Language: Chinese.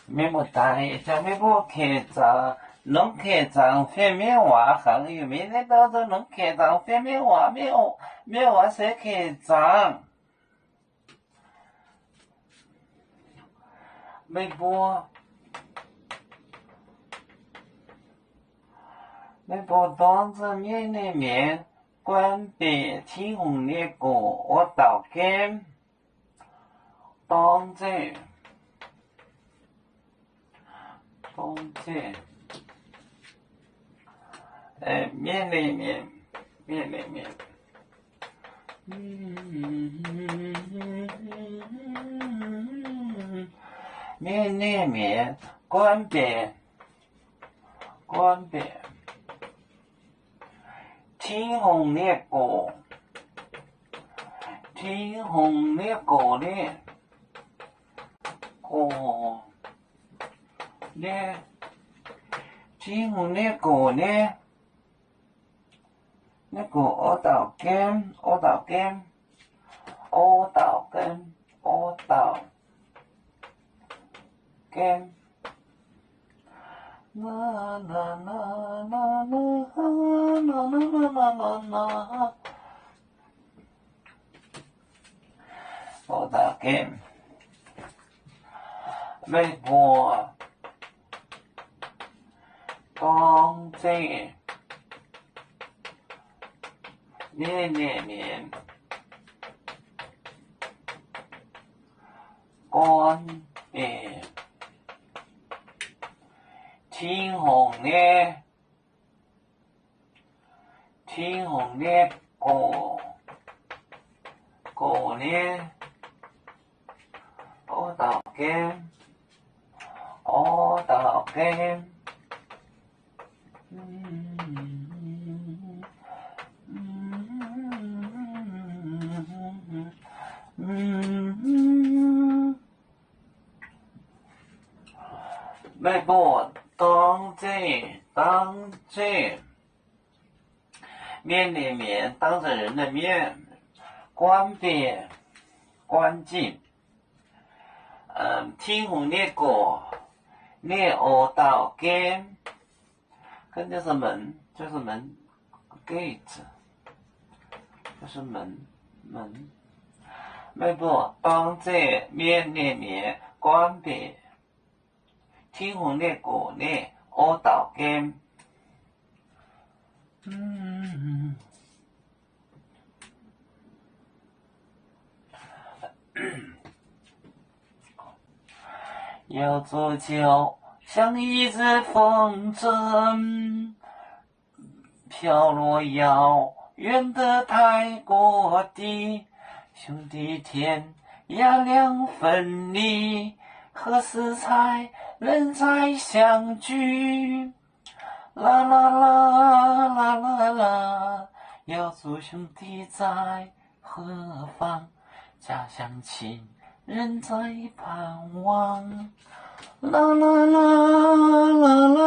面目带着面目客栈，农客栈翻面话行业每天到这农客栈翻面话面话是客栈。微博当着面的面，关闭天虹列国，我道歉。当着面的面面的面，关闭天虹列国的天虹列国的那个我道歉。我道歉。微博当着面关闭天虹列国呢，我道歉。微博当着面的面，当着人的面，关禁天虹列国列我道歉。跟就是门，gate， 就是门。微博当着面的面，关闭天虹列国列我道歉。要做就像一只风筝，飘落遥远的泰国地，兄弟天涯两分离，何时才能再相聚？啦啦啦啦啦啦，要做兄弟在何方？家乡亲人在盼望。啦啦啦啦啦。